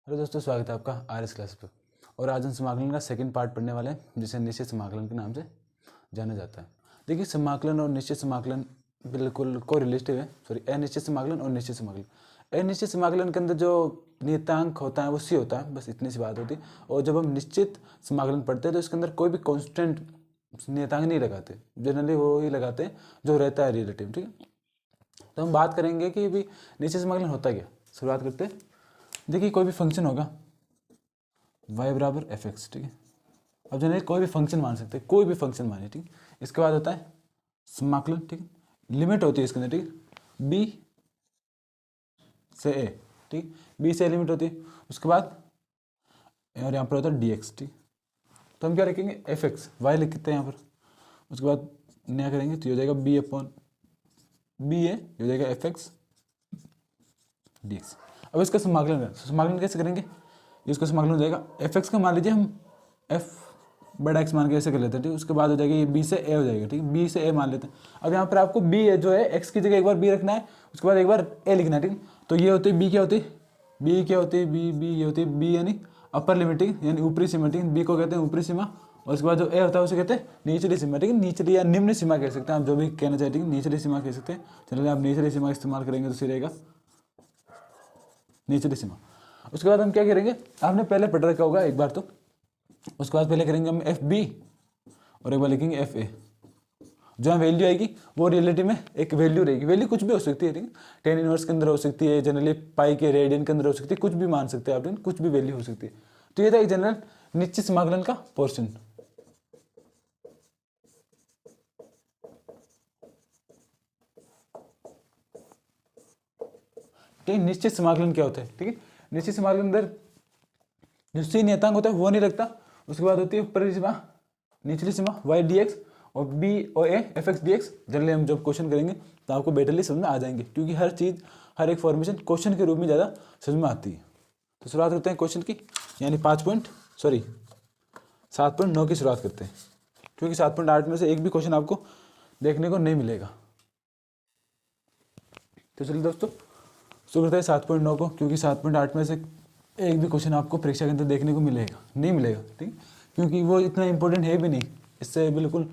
Hello दोस्तों, स्वागत है आपका आरएस क्लास पे। और आज हम समाकलन का सेकंड पार्ट पढ़ने वाले हैं, जिसे निश्चित समाकलन के नाम से जाना जाता है। देखिए, समाकलन और निश्चित समाकलन बिल्कुल को रिलेटिव है। अनिश्चित समाकलन और निश्चित समाकलन। अनिश्चित समाकलन के अंदर जो नियतांक होता है वो सी होता है, बस इतनी सी बात होती है। और जब हम निश्चित समाकलन पढ़ते हैं तो इसके अंदर कोई भी कॉन्स्टेंट नियतांक नहीं लगाते, जनरली वो ही लगाते हैं जो रहता है रिलेटिव। ठीक है, तो हम बात करेंगे कि अभी निश्चित समाकलन होता क्या। शुरुआत करते हैं। देखिए, कोई भी फंक्शन होगा y बराबर एफ एक्स। ठीक है, अब जनरली कोई भी फंक्शन मान सकते हैं, कोई भी फंक्शन माने। ठीक है, इसके बाद होता है समाकलन। ठीक है, लिमिट होती है इसके अंदर। ठीक है, b से a। ठीक, b से a लिमिट होती है। उसके बाद और यहाँ पर होता है dx। ठीक, तो हम क्या लिखेंगे, एफ एक्स वाई लिखते हैं यहाँ पर। उसके बाद नया करेंगे तो ये हो जाएगा b अपॉन बी ए, हो जाएगा एफ एक्स डी एक्स। अब इसका समाकलन कैसे करेंगे, इसका समाकलन हो जाएगा एफ एक्स का मान लीजिए हम एफ बड़ा एक्स मान के ऐसे कर लेते हैं। ठीक, उसके बाद हो जाएगा ये बी से ए हो जाएगा। ठीक, बी से ए मान लेते हैं। अब यहाँ पर आपको बी जो है एक्स की जगह एक बार बी रखना है, उसके बाद एक बार ए लिखना है। ठीक, तो ये होती है बी, क्या होती है बी, क्या होती है बी ये होती है बी यानी अपर लिमिटिंग यानी ऊपरी सीमा। ठीक, बी को कहते हैं ऊपरी सीमा। और उसके बाद जो ए होता है उसे कहते हैं निचली सीमा। ठीक है, निचली या निम्न सीमा कह सकते हैं आप, जो भी कहना चाहिए। ठीक, निचली सीमा कह सकते हैं। चलिए, आप निचली सीमा इस्तेमाल करेंगे तो सही रहेगा, निचली सीमा। उसके बाद हम क्या करेंगे, आपने पहले पढ़ रखा होगा एक बार तो। उसके बाद पहले करेंगे हम एफ बी और एक बार लिखेंगे एफ ए। जो वैल्यू आएगी वो रिलेटिव में एक वैल्यू रहेगी। वैल्यू कुछ भी हो सकती है। ठीक है, टेन इनवर्स के अंदर हो सकती है, जनरली पाई के रेडियन के अंदर हो सकती है, कुछ भी मान सकते हैं आप, कुछ भी वैल्यू हो सकती है। तो ये था एक जनरल निश्चित समाकलन का पोर्शन। ठीक, निश्चित समाकलन क्या होता है। ठीक है, निश्चित समाकलन अंदर जो सी नियतांक होता है वो नहीं लगता। उसके बाद होती है ऊपरी सीमा, निचली सीमा वाई डी एक्स और बी और A F x D x. Generally हम जब क्वेश्चन करेंगे तो आपको बेटरली समझ में आ जाएंगे, क्योंकि हर चीज़ हर एक फॉर्मेशन क्वेश्चन के रूप में ज़्यादा समझ में आती है। तो शुरुआत करते हैं क्वेश्चन की, यानी 7.9 की शुरुआत करते हैं, क्योंकि 7.8 में से एक भी क्वेश्चन आपको देखने को नहीं मिलेगा। तो चलिए दोस्तों, शुरू करते हैं 7.9 को, क्योंकि 7.8 में से एक भी क्वेश्चन आपको परीक्षा के अंदर देखने को नहीं मिलेगा। ठीक, क्योंकि वो इतना इंपॉर्टेंट है भी नहीं, इससे बिल्कुल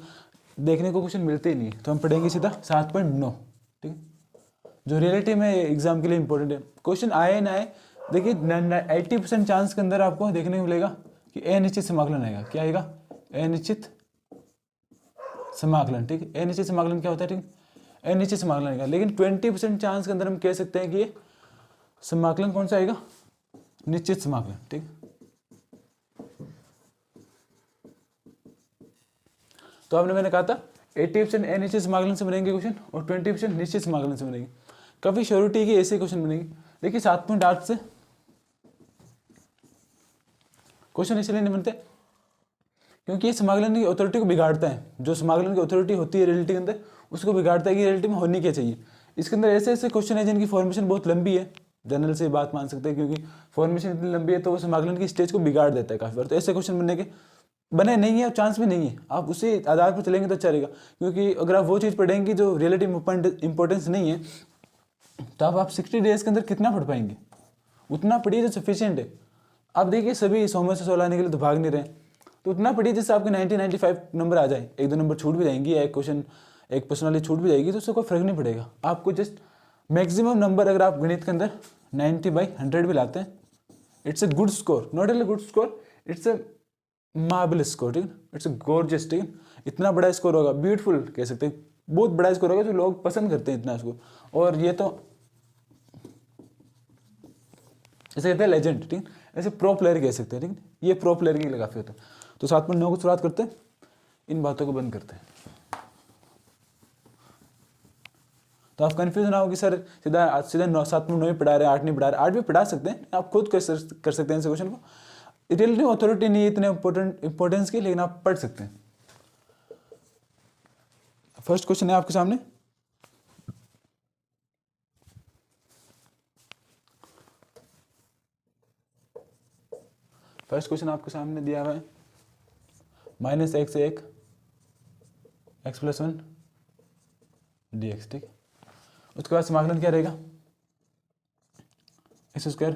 देखने को क्वेश्चन मिलते ही नहीं। तो हम पढ़ेंगे सीधा 7.9। ठीक, जो रिलेटिव में एग्जाम के लिए इंपॉर्टेंट है। क्वेश्चन आए ना आए, देखिए 80% चांस के अंदर आपको देखने को मिलेगा कि अनिश्चित समाकलन आएगा। क्या आएगा, अनिश्चित समाकलन। ठीक, अनिश्चित समाकलन क्या होता है, ठीक, अनिश्चित समाकलन आएगा। लेकिन 20% चांस के अंदर हम कह सकते हैं कि ये समाकलन कौन सा आएगा, निश्चित समाकलन। ठीक, तो आपने मैंने कहा था 80% अनिश्चित समाकलन से बनेंगे क्वेश्चन और 20% निश्चित समाकलन से बनेंगे। काफी श्योरिटी की ऐसे क्वेश्चन बनेंगे। देखिए 7.8 से क्वेश्चन इसलिए नहीं बनते क्योंकि ये समाकलन की अथॉरिटी को बिगाड़ता है। जो समाकलन की अथॉरिटी होती है रिलेटिव के अंदर, उसको बिगाड़ता है कि रिलेटिव में होनी क्या चाहिए। इसके अंदर ऐसे ऐसे क्वेश्चन है जिनकी फॉर्मेशन बहुत लंबी है, जनरल से बात मान सकते हैं, क्योंकि फॉर्मेशन इतनी लंबी है तो वो समाकलन की स्टेज को बिगाड़ देता है काफी बार। तो ऐसे क्वेश्चन बनने के बने नहीं है, चांस भी नहीं है। आप उसी आधार पर चलेंगे तो अच्छा रहेगा, क्योंकि अगर आप वो चीज़ पढ़ेंगे जो रिलेटिव इंपॉर्टेंस नहीं है, तो आप 60 डेज के अंदर कितना पढ़ पाएंगे, उतना पढ़िए जो सफिशियंट है। आप देखिए सभी 100 में से 16 आने के लिए तो भाग नहीं रहे, तो उतना पढ़िए जिससे आपके 90-95 नंबर आ जाए। एक दो नंबर छूट भी जाएंगी या एक क्वेश्चन एक पर्सन वाली छूट भी जाएगी तो उससे कोई फर्क नहीं पड़ेगा। आपको जस्ट मैक्सिमम नंबर अगर आप गणित के अंदर 90/100 भी लाते हैं, it's a good score, not only good score, it's a marbles score. ठीक, इट्स ए गॉर्जियस। ठीक, इतना बड़ा स्कोर होगा, ब्यूटीफुल कह सकते हैं, बहुत बड़ा स्कोर होगा जो लोग पसंद करते हैं इतना स्कोर। और ये तो ऐसे कहते हैं लेजेंड। ठीक, ऐसे प्रो प्लेयर कह सकते हैं। ठीक, ये प्रो प्लेयर के लिए काफी होता है। तो 7.9 को शुरुआत करते हैं, इन बातों को बंद करते हैं। तो आप कंफ्यूज ना हो कि सर सीधा 7.9 पढ़ा रहे हैं, 8 नहीं पढ़ा रहे। 8 भी पढ़ा सकते हैं, आप खुद कर सकते हैं इस क्वेश्चन को। रिलेटिव अथॉरिटी नहीं है इतने इंपॉर्टेंस की, लेकिन आप पढ़ सकते हैं। फर्स्ट क्वेश्चन है आपके सामने, फर्स्ट क्वेश्चन आपके सामने दिया हुआ है -x1 x + 1 dx। ठीक, उसके बाद समाकलन क्या रहेगा, x²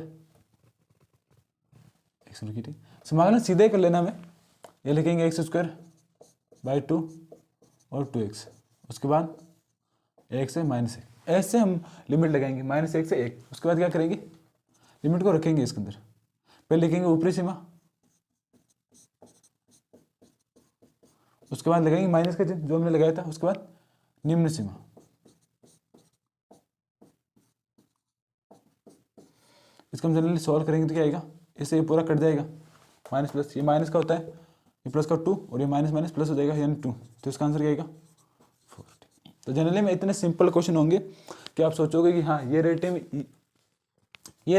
एक्स रुकी, ठीक। समाकलन सीधे कर लेना हमें, ये लिखेंगे एक्स स्क्वायर बाई 2 और 2x, उसके बाद 1 से -1, ऐसे हम लिमिट लगाएंगे -1 से 1। उसके बाद क्या करेंगे, लिमिट को रखेंगे इसके अंदर, पहले लिखेंगे ऊपरी सीमा, उसके बाद लगाएंगे माइनस का चिन्ह जो हमने लगाया था, उसके बाद निम्न सीमा, इसको हम जनरली सॉल्व करेंगे तो क्या आएगा, इससे ये पूरा कट जाएगा, माइनस प्लस, ये माइनस का होता है, ये प्लस का 2 और ये माइनस माइनस प्लस हो जाएगा यानी 2, तो इसका आंसर क्या आएगा 4। तो जनरली में इतने सिंपल क्वेश्चन होंगे कि आप सोचोगे कि हाँ ये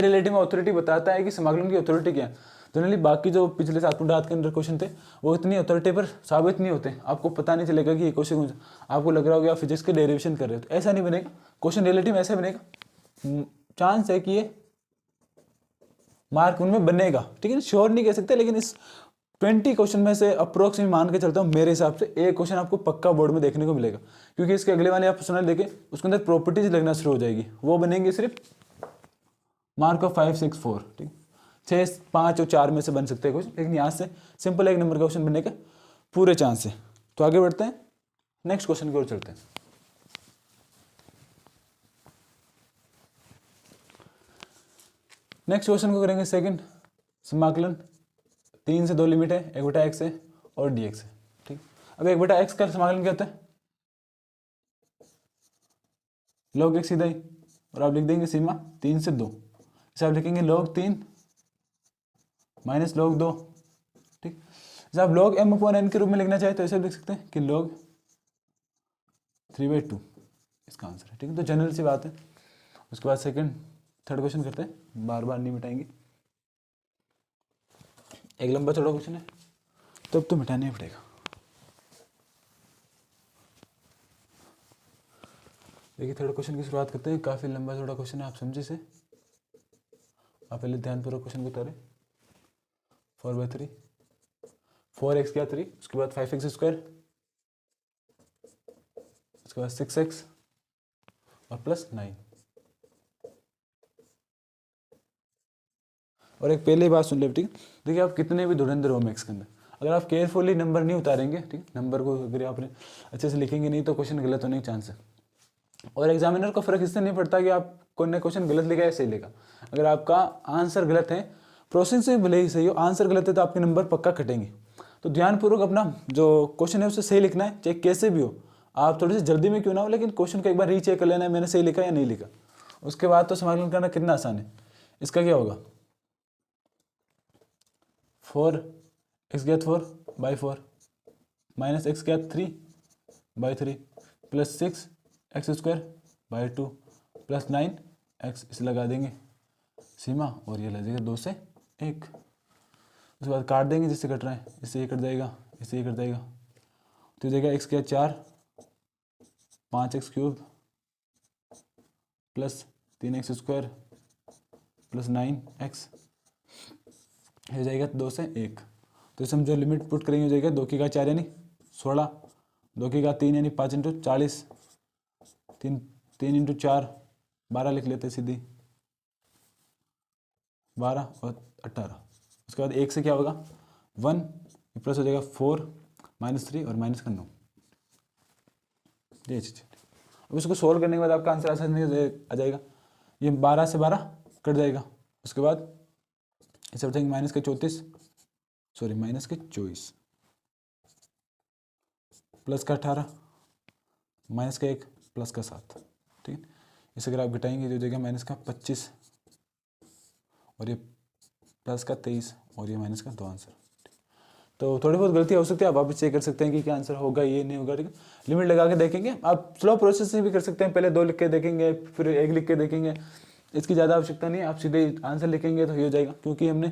रिलेटिव अथॉरिटी बताता है कि समाकलन की अथॉरिटी क्या है। जनरली बाकी जो पिछले 7 डात के अंदर क्वेश्चन थे वो इतनी अथॉरिटी पर साबित नहीं होते, आपको पता नहीं चलेगा कि ये क्वेश्चन, आपको लग रहा होगा आप फिजिक्स के डेरिवेशन कर रहे हो, तो ऐसा नहीं बनेगा क्वेश्चन, रिलेटिव ऐसा बनेगा, चांस है कि ये मार्क उनमें बनेगा, ठीक है, श्योर नहीं कह सकते, लेकिन इस 20 क्वेश्चन में से अप्रोक्स में मान के चलता हूँ मेरे हिसाब से एक क्वेश्चन आपको पक्का बोर्ड में देखने को मिलेगा, क्योंकि इसके अगले वाले आप प्रश्न देखें उसके अंदर प्रॉपर्टीज लगना शुरू हो जाएगी, वो बनेंगे सिर्फ मार्क ऑफ 5, 6, 4, ठीक, 6, 5 और 4 में से बन सकते हैं क्वेश्चन, लेकिन यहाँ से सिंपल एक नंबर का क्वेश्चन बनने का पूरे चांस है। तो आगे बढ़ते हैं, नेक्स्ट क्वेश्चन की ओर चलते हैं। नेक्स्ट क्वेश्चन को करेंगे सेकंड, समाकलन 3 से 2 लिमिट है, 1/x है और dx है, ठीक। अब 1/x का समाकलन क्या होता है, log x सीधा ही, और आप लिख देंगे सीमा 3 से 2, इसे आप लिखेंगे log 3 माइनस log 2, ठीक। जब आप log m/n के रूप में लिखना चाहे तो ऐसे लिख सकते हैं कि log 3/2 इसका आंसर है, ठीक है। तो जनरल सी बात है। उसके बाद सेकंड थर्ड क्वेश्चन करते हैं, बार बार नहीं मिटाएंगे, एक लंबा चौड़ा क्वेश्चन है तब तो मिटाना ही पड़ेगा। देखिए थर्ड क्वेश्चन की शुरुआत करते हैं, काफ़ी लंबा चौड़ा क्वेश्चन है, आप समझे से, आप पहले ध्यानपूर्वक क्वेश्चन को उतारें। 4/3, 4x क्या 3, उसके बाद 5x स्क्वायर, उसके बाद 6x और प्लस 9। और एक पहले बात सुन ले, ठीक। देखिए आप कितने भी धुरंधर हो मैथ्स के अंदर, अगर आप केयरफुली नंबर नहीं उतारेंगे, ठीक, नंबर को अगर आपने अच्छे से लिखेंगे नहीं तो क्वेश्चन गलत होने के चांस है। और एग्जामिनर को फर्क इससे नहीं पड़ता कि आप कौन ने क्वेश्चन गलत लिखा है सही लिखा, अगर आपका आंसर गलत है, प्रोसेस से भले ही सही हो, आंसर गलत है तो आपके नंबर पक्का कटेंगे। तो ध्यानपूर्वक अपना जो क्वेश्चन है उसे सही लिखना है, चाहे कैसे भी हो, आप थोड़ी सी जल्दी में क्यों ना हो, लेकिन क्वेश्चन को एक बार रीचेक कर लेना है मैंने सही लिखा या नहीं लिखा। उसके बाद तो समाकलन करना कितना आसान है। इसका क्या होगा, 4x क्या 4/4 माइनस x क्या 3/3 plus 6x square by 2 plus 9x, इसे लगा देंगे सीमा और ये लगेगा 2 से 1। उसके बाद काट देंगे जिससे कट रहा है, इससे ये कट जाएगा, इससे ये कट जाएगा, तो देगा x क्या 4 5x cube plus 3x square plus 9x, हो जाएगा 2 से 1। तो इसे हम जो लिमिट पुट करेंगे हो जाएगा 2 की घात 4 यानी 16, 2 की घात 3 यानी 5 × 40, 3 × 4 12 लिख लेते सीधी, 12 और 18। उसके बाद 1 से क्या होगा 1 प्लस हो जाएगा 4 -3 और माइनस का 9। ये चीज़ अब इसको सोल्व करने के बाद आपका आंसर आसानी से आ जाएगा, ये 12 से 12 कट जाएगा। उसके बाद इसे बताएंगे माइनस के 24 प्लस का 18 माइनस का 1 प्लस का 7, ठीक है। इसे अगर आप घटाएंगे तो देगा माइनस का 25 और ये प्लस का 23 और ये माइनस का 2 आंसर। तो थोड़ी बहुत गलतियाँ हो सकती है, आप वापस चेक कर सकते हैं कि क्या आंसर होगा, ये नहीं होगा, ठीक है। लिमिट लगा के देखेंगे, आप स्लो प्रोसेस से भी कर सकते हैं, पहले 2 लिख के देखेंगे फिर 1 लिख के देखेंगे, इसकी ज़्यादा आवश्यकता नहीं है, आप सीधे आंसर लिखेंगे तो ये हो जाएगा, क्योंकि हमने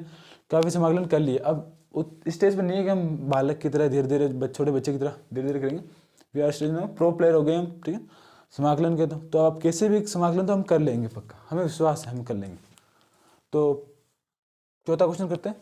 काफ़ी समाकलन कर लिए। अब उस स्टेज पर नहीं है कि हम बालक की तरह धीरे धीरे, छोटे बच्चे की तरह धीरे धीरे करेंगे, वी आर स्टेज में प्रो प्लेयर हो गए हम, ठीक है, समाकलन के। तो आप कैसे भी समाकलन तो हम कर लेंगे पक्का, हमें विश्वास है हम कर लेंगे। तो चौथा क्वेश्चन करते हैं।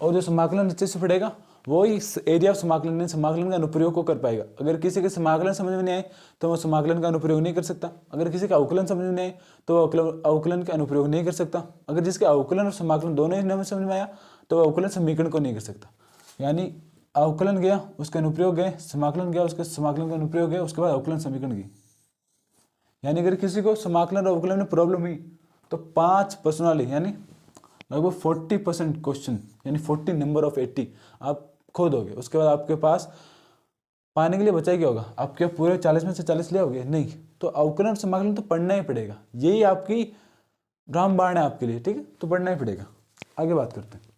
और जो समाकलन अच्छे से पड़ेगा वही एरिया ऑफ समाकलन समाकलन का अनुप्रयोग को कर पाएगा। अगर किसी के समाकलन समझ में नहीं आए तो वो समाकलन का अनुप्रयोग नहीं कर सकता। अगर किसी का अवकलन समझ में नहीं आए तो वो अवकलन का अनुप्रयोग नहीं कर सकता। अगर जिसके अवकलन और समाकलन दोनों ही नहीं समझ में आया तो वो अवकलन समीकरण को नहीं कर सकता। यानी अवकलन गया उसका अनुप्रयोग गए, समाकलन गया उसके समाकलन का अनुप्रयोग गया, उसके बाद अवकलन समीकरण गई। यानी अगर किसी को समाकलन और अवकलन में प्रॉब्लम हुई तो 5% वाली यानी लगभग 40% क्वेश्चन यानी 40 नंबर ऑफ 80 आप खो दोगे। उसके बाद आपके पास पाने के लिए बचा क्या होगा? आप क्या पूरे 40 में से 40 ले आओगे? नहीं। तो अवकलन और समाकलन तो पढ़ना ही पड़ेगा, यही आपकी रामबाण है आपके लिए, ठीक है, तो पढ़ना ही पड़ेगा। आगे बात करते हैं।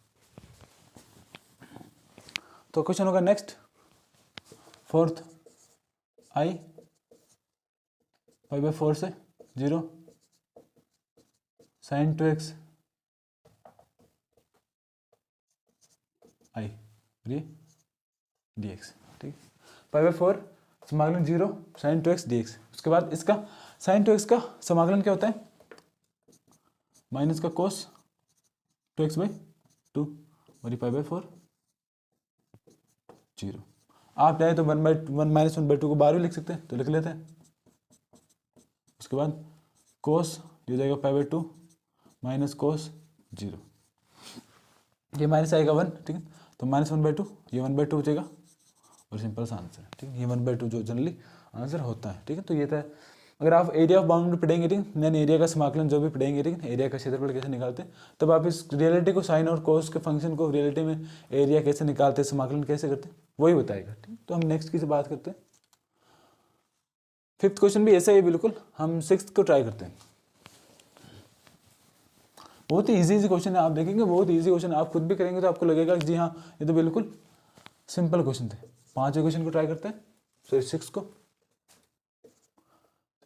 तो क्वेश्चन होगा next, fourth I pi by 4 से 0 sin 2x आई ये dx, ठीक, पाई बाय 4 समाकलन 0 sin 2x dx। उसके बाद इसका sin 2x का समाकलन क्या होता है? माइनस का cos 2x बाई 2 और ये पाई बाय 4 0। आप चाहे तो 1/1 माइनस 1/2 को बाहर भी लिख सकते हैं, तो लिख लेते हैं। उसके बाद cos ये हो जाएगा पाई बाय 2 माइनस cos 0, ये माइनस आएगा 1, ठीक है, तो माइनस 1/2 ये 1/2 हो जाएगा और सिंपल सा आंसर है, ठीक है, ये 1/2 जो जनरली आंसर होता है, ठीक है। तो ये था। अगर आप एरिया ऑफ बाउंड्री पढ़ेंगे, ठीक है, यानी एरिया का समाकलन जो भी पढ़ेंगे, ठीक है, एरिया का क्षेत्रफल कैसे निकालते हैं, तब आप इस रियलिटी को साइन और कोस के फंक्शन को रियलिटी में एरिया कैसे निकालते हैं, समाकलन कैसे करते हैं, वही बताएगा, ठीक। तो हम नेक्स्ट की से बात करते हैं। 5th क्वेश्चन भी ऐसा ही बिल्कुल। हम 6th को ट्राई करते हैं। बहुत ही इजी क्वेश्चन है, आप देखेंगे बहुत इजी क्वेश्चन है, आप खुद भी करेंगे तो आपको लगेगा कि जी हाँ ये तो बिल्कुल सिंपल क्वेश्चन थे। 5वें क्वेश्चन को ट्राई करते हैं, सॉरी 6 को।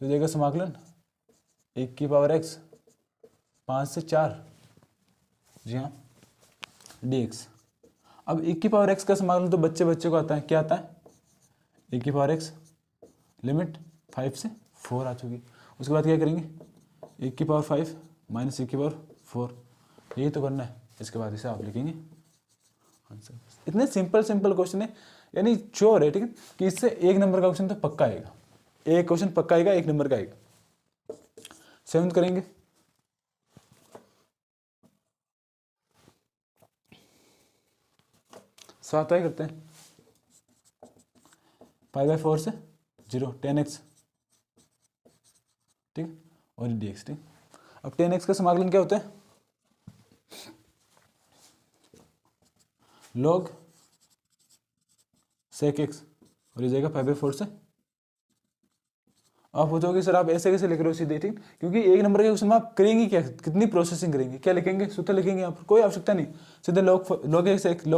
तो देगा समाकलन 1 की पावर x 5 से 4, जी हाँ, dx। अब 1 की पावर x का समाकलन तो बच्चे बच्चे को आता है, क्या आता है? 1 की पावर x लिमिट 5 से 4 आ चुकी। उसके बाद क्या करेंगे? 1 की पावर 5 माइनस 1 की पावर 4, यही तो करना है। इसके बाद इसे आप लिखेंगे आंसर। इतने सिंपल क्वेश्चन है, यानी श्योर है, ठीक है, कि इससे 1 नंबर का क्वेश्चन तो पक्का आएगा। एक क्वेश्चन पक्का आएगा, 1 नंबर का आएगा। 7th करेंगे। सातवां करते हैं, पाई बाय 4 से 0 10x, ठीक, और dx, ठीक। अब 10x का समाकलन क्या होता है? log sec x, और ये जाएगा पाई बाय 4 से। आप पूछोगे सर आप ऐसे कैसे लिख रहे हो सीधे, ठीक, क्योंकि 1 नंबर के क्वेश्चन में आप करेंगे क्या, कितनी प्रोसेसिंग करेंगे, क्या लिखेंगे, सूत्र लिखेंगे, यहाँ पर कोई आवश्यकता नहीं, सीधे log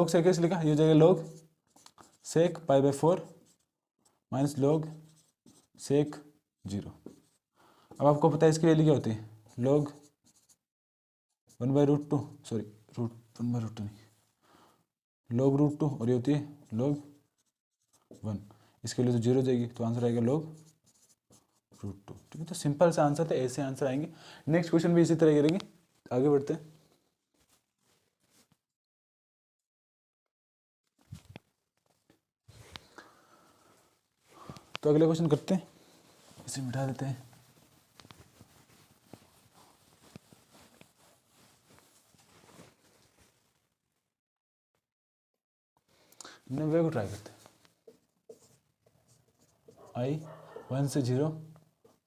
sec x लिखा, ये हो जाएगा log sec pi by 4 minus log sec 0। अब आपको पता है इसकी वैल्यू क्या होती है? log 1/√2, सॉरी रूट 1/√2 नहीं, log √2, और ये होती है log 1। इसके लिए तो 0 हो जाएगी, तो आंसर आएगा log √2, ठीक है। तो सिंपल सा आंसर था, ऐसे आंसर आएंगे। नेक्स्ट क्वेश्चन भी इसी तरह करेंगे। आगे बढ़ते हैं। तो अगले क्वेश्चन करते हैं, इसे मिटा देते हैं। नब्बे को ट्राई करते हैं। आई 1 से 0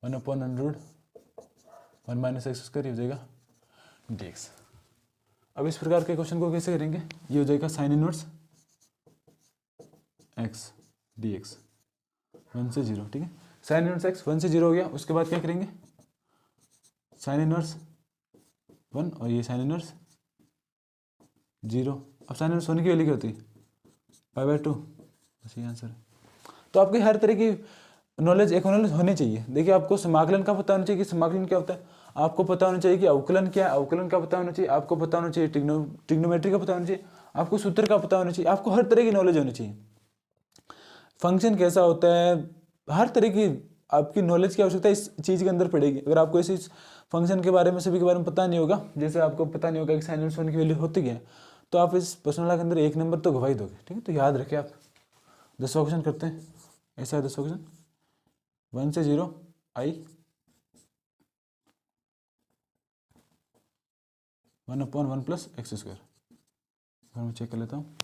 1/√1 माइनस एक्स स्क्वायर हो जाएगा dx। अब इस प्रकार के क्वेश्चन को कैसे करेंगे? ये हो जाएगा साइन इनवर्स x dx 1 से 0, ठीक है। साइन इनवर्स x 1 से 0 हो गया। उसके बाद क्या करेंगे? साइन इनवर्स 1 और ये साइन इनवर्स 0। अब साइन इनवर्स 1 की वैल्यू क्या होती है? पाई बाय 2, बस ये आंसर है। तो आपकी हर तरह की नॉलेज होनी चाहिए। देखिए आपको समाकलन का पता होना चाहिए कि समाकलन क्या होता है, आपको पता होना चाहिए कि अवकलन क्या है, अवकलन का पता होना चाहिए, आपको पता होना चाहिए ट्रिग्नोमेट्री का पता होना चाहिए, आपको सूत्र का पता होना चाहिए, आपको हर तरह की नॉलेज होनी चाहिए। फंक्शन कैसा होता है, हर तरह की आपकी नॉलेज की आवश्यकता इस चीज़ के अंदर पड़ेगी। अगर आपको इस फंक्शन के बारे में सभी के बारे में पता नहीं होगा, जैसे आपको पता नहीं होगा कि साइन इनवर्स 1 की वैल्यू होती क्या है, तो आप इस पर्सनल के अंदर एक नंबर तो गवा ही दोगे, ठीक है। तो याद रखें आप। 10वां क्वेश्चन करते हैं। ऐसा है 10वां क्वेश्चन, 1 से 0 i 1/1 प्लस एक्स स्क्वायर। मैं चेक कर लेता हूँ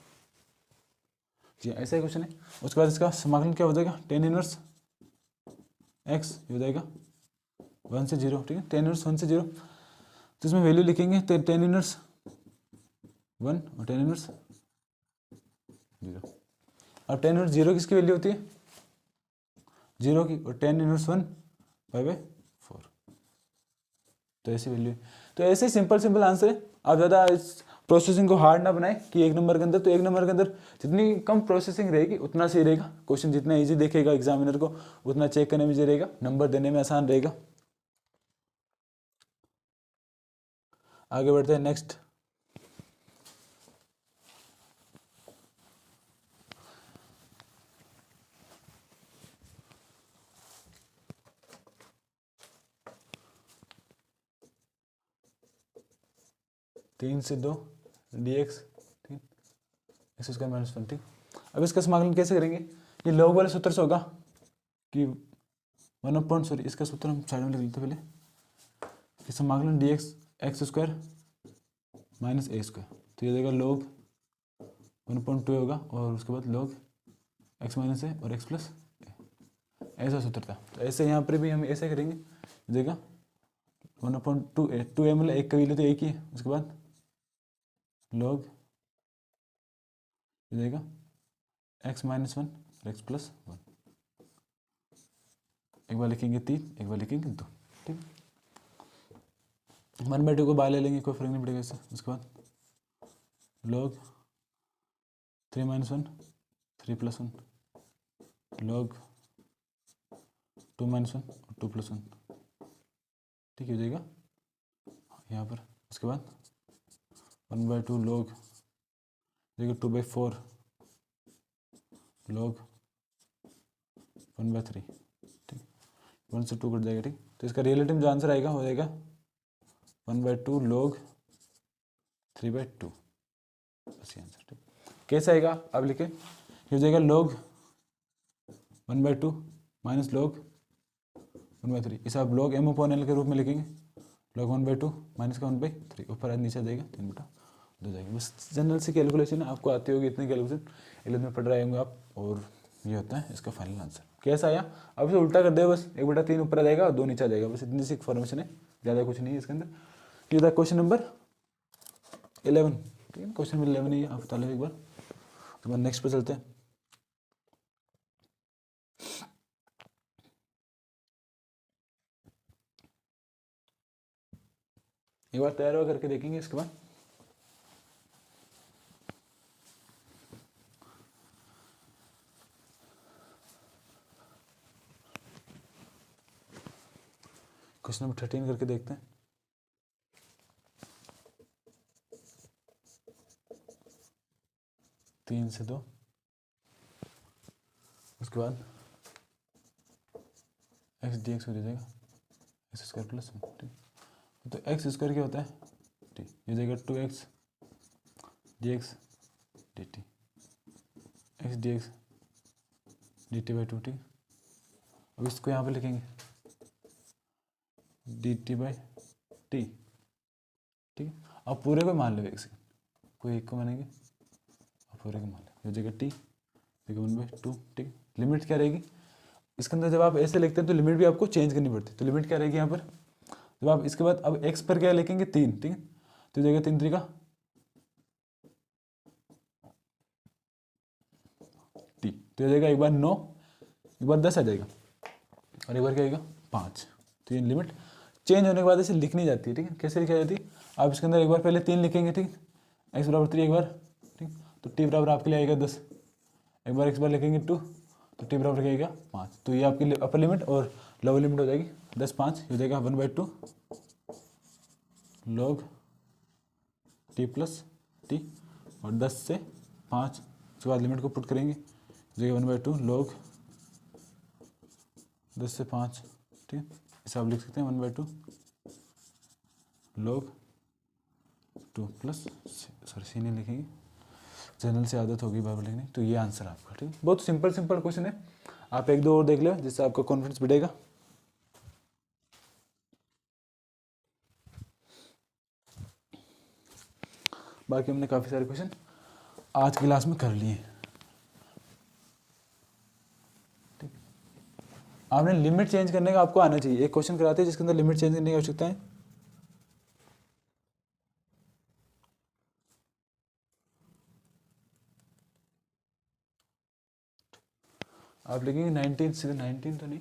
जी, ऐसा ही क्वेश्चन है। उसके बाद इसका समाकलन क्या हो जाएगा, टेन इनवर्स एक्स हो जाएगा 1 से 0, ठीक है। टेन इनवर्स 1 से 0, तो इसमें वैल्यू लिखेंगे टेन इनवर्स 1 और टेन इनवर्स 0। अब टेन इनवर्स 0 किसकी वैल्यू होती है, 0 की, और टेन इनवर्स 1 5/4। तो ऐसी वैल्यू है। तो ऐसे सिंपल आंसर है। आप ज़्यादा इस प्रोसेसिंग को हार्ड ना बनाए कि एक नंबर के अंदर, तो एक नंबर के अंदर जितनी कम प्रोसेसिंग रहेगी उतना सही रहेगा। क्वेश्चन जितना इजी देखेगा एग्जामिनर को उतना चेक करने में इजी रहेगा, नंबर देने में आसान रहेगा। आगे बढ़ते हैं नेक्स्ट। तीन से 2 dx, ठीक, एक्स स्क्वायर माइनस 1, ठीक। अब इसका समाकलन कैसे करेंगे, ये लॉग वाले सूत्र से होगा कि 1 सॉरी इसका सूत्र हम साइड में लिख लेते पहले कि समाकलन dx एक्स स्क्वायर माइनस ए स्क्वायर। तो ये देगा लॉग 1.2 होगा और उसके बाद लॉग एक्स माइनस ए और एक्स प्लस ए, ऐसा सूत्र था। तो ऐसे यहाँ पर भी हम ऐसे करेंगे, देगा 1/2 ए, 2a मतलब एक का वैल्यू तो एक ही है, उसके बाद लॉग देगा एक्स माइनस 1 और एक्स प्लस 1। एक बार लिखेंगे 3, एक बार लिखेंगे 2, ठीक। 1/2 को बाहर ले लेंगे, कोई फर्क नहीं पड़ेगा इससे। उसके बाद लॉग 3 - 1 3 + 1 लॉग 2 - 1 और 2 + 1, ठीक हो जाएगा यहाँ पर। उसके बाद 1/2 लॉग देखिए 2/4 लॉग 1/3, ठीक। 1 से 2 कट जाएगा, ठीक। तो इसका रिलेटिव जो आंसर आएगा हो जाएगा 1/2 लॉग 3/2, बस ये आंसर, ठीक। कैसे आएगा अब लिखे, हो जाएगा लॉग 1/2 माइनस लॉग 1/3, इसे आप लॉग m/l के रूप में लिखेंगे। लॉग 1/2 माइनस का 1/3, ऊपर नीचे आ जाएगा 3/2 जाएगा। बस जनरल से कैलकुलेशन आपको आती होगी, इतनी कैलकुलेशन 11th में पढ़ रहे होंगे आप, और ये होता है इसका फाइनल आंसर। कैसा आया, अब इसे उल्टा कर दे, बस 1/3 ऊपर आ जाएगा और 2 नीचे आ जाएगा, बस इतनी सी फॉर्मेशन है, ज़्यादा कुछ नहीं है इसके अंदर। ये था क्वेश्चन नंबर 11, ठीक है। क्वेश्चन नंबर 11 ही है, आप बता लो एक बार। तो नेक्स्ट पे चलते हैं। एक बार तैयार करके देखेंगे इसके बाद। क्वेश्चन नंबर 13 करके देखते हैं। तीन से 2, उसके बाद एक्स dx हो जाएगा एक्स स्क्वायर प्लस 1, ठीक। तो एक्स स्क्वायर क्या होता है, ठीक, ये जाएगा 2x dx dt, x dx dt/2, ठीक। अब इसको यहाँ पे लिखेंगे dt/t, ठीक है। अब पूरे को मान लो, एक सेकंड, कोई एक को मानेंगे, अब पूरे को मान लो, हो जाएगा t, देखो 1/2, ठीक। लिमिट क्या रहेगी इसके अंदर, जब आप ऐसे लिखते हैं तो लिमिट भी आपको चेंज करनी पड़ती है। तो लिमिट क्या रहेगी यहाँ पर, जब आप इसके बाद अब x पर क्या लिखेंगे 3, ठीक है। तो जाएगा 3 3 का t, तो जाएगा एक बार 9, एक बार 10 आ जाएगा, और एक बार क्या आएगा 5। तो ये लिमिट चेंज होने के बाद इसे लिखनी जाती है, ठीक है। कैसे लिखी जाती है, आप इसके अंदर एक बार पहले 3 लिखेंगे, ठीक, x = 3 एक बार, ठीक। तो t बराबर आपके लिए आएगा 10, एक बार x बार लिखेंगे 2, तो t बराबर क्या आएगा 5। तो ये आपकी अपर लिमिट और लोअर लिमिट हो जाएगी 10 5, हो जाएगा 1/2 log t + t, और 10 से 5, उसके बाद लिमिट को पुट करेंगे, हो जाएगा 1/2 log 10 से 5, ठीक। इसे आप लिख सकते हैं 1/2 log 2 प्लस सॉरी सी नहीं लिखेंगे, जनरल से आदत होगी बार बार लिखने। तो ये आंसर आपका, ठीक है। बहुत सिंपल सिंपल क्वेश्चन है, आप एक दो और देख लो जिससे आपका कॉन्फिडेंस बढ़ेगा। बाकी हमने काफ़ी सारे क्वेश्चन आज की क्लास में कर लिए। ठीक, आपने लिमिट चेंज करने का आपको आना चाहिए। एक क्वेश्चन कराते हैं जिसके अंदर लिमिट चेंज करने की आवश्यकता है। आप लिखेंगे 19 से 19 तो नहीं,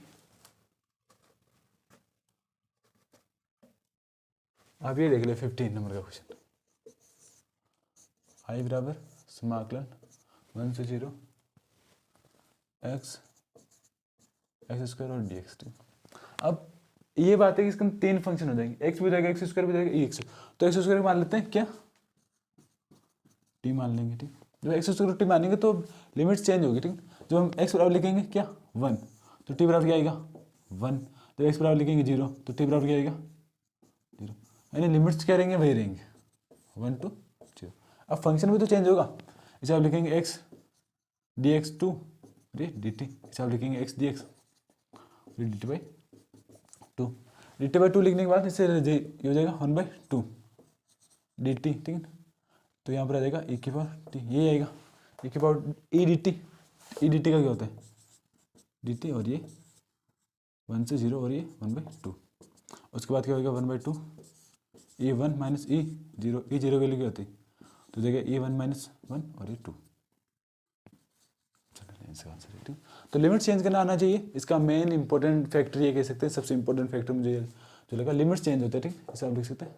आप ये देख ले 15 नंबर का क्वेश्चन। आई बराबर समाकलन 1 से 0 एक्स एक्स स्क्वायर और डी एक्स। अब ये बात है कि इसके अंदर 3 फंक्शन हो जाएंगे, एक्स भी हो जाएगा, एक्स स्क्वायर भी हो जाएगा, एक्स। तो एक्स स्क्वायर मान लेते हैं क्या, टी मान लेंगे। ठीक, जब एक्स स्क्वायर टी मानेंगे तो लिमिट्स चेंज होगी। ठीक, जब हम एक्स बराबर लिखेंगे क्या 1 तो टी बराबर क्या आएगा 1। जब एक्स बराबर लिखेंगे 0 तो टी बराबर क्या आएगा 0। यानी लिमिट्स क्या रहेंगे, वही रहेंगे 1 to 0। अब फंक्शन भी तो चेंज होगा। इसे आप लिखेंगे X D X to D T, इसे आप लिखेंगे X D X D T by 2। D T by 2 लिखने के बाद इससे ये हो जाएगा 1/2 डी टी। ठीक है, तो यहाँ पर आ जाएगा ई की पावर टी, यही आएगा ई की power E D T. E D T का क्या होता है डी टी, और ये 1 से 0 और ये 1/2। उसके बाद क्या होगा 1/2 ई 1 माइनस ई 0, ई 0 के लिए क्या होती है तो देगा ई 1 माइनस 1 और ये 2। चलो इसका आंसर है। ठीक, तो लिमिट चेंज करना आना चाहिए। इसका मेन इंपॉर्टेंट फैक्टर ये कह सकते हैं, सबसे इंपॉर्टेंट फैक्टर मुझे जो लगा लिमिट चेंज होते हैं। ठीक, इसे आप लिख सकते हैं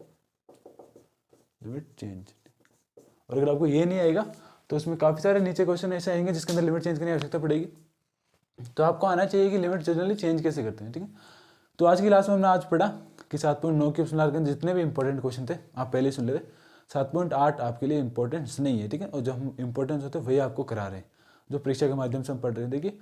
लिमिट चेंज। और अगर आपको ये नहीं आएगा तो उसमें काफ़ी सारे नीचे क्वेश्चन ऐसे आएंगे जिसके अंदर लिमिट चेंज करने की आवश्यकता पड़ेगी। तो आपको आना चाहिए कि लिमिट जनरली चेंज कैसे करते हैं। ठीक है, तो आज की क्लास में हमने आज पढ़ा कि 7.9 के ऑप्शनल आर्गन जितने भी इंपॉर्टेंट क्वेश्चन थे आप पहले सुन लेते। 7.8 आपके लिए इंपॉर्टेंस नहीं है। ठीक है, और जो हम इंपॉर्टेंस होते हैं वही आपको करा रहे हैं, जो परीक्षा के माध्यम से हम पढ़ रहे हैं। देखिए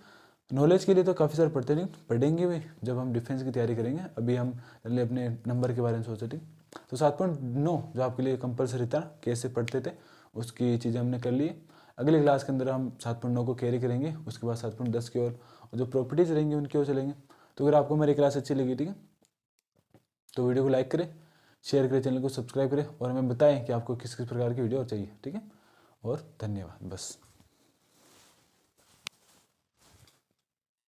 नॉलेज के लिए तो काफ़ी सारे पढ़ते नहीं, पढ़ेंगे भी जब हम डिफेंस की तैयारी करेंगे। अभी हम पहले अपने नंबर के बारे में सोचे। ठीक, तो 7.9 जो आपके लिए कंपलसरी था, कैसे पढ़ते थे, उसकी चीज़ें हमने कर ली। अगली क्लास के अंदर हम 7.9 को कैरी करेंगे, उसके बाद 7.10 की ओर और जो प्रॉपर्टीज रहेंगी उनकी ओर चलेंगे। तो अगर आपको मेरी क्लास अच्छी लगी, ठीक है, तो वीडियो को लाइक करें, शेयर करें, चैनल को सब्सक्राइब करें और हमें बताएं कि आपको किस किस प्रकार की वीडियो चाहिए। ठीक है, और धन्यवाद। बस।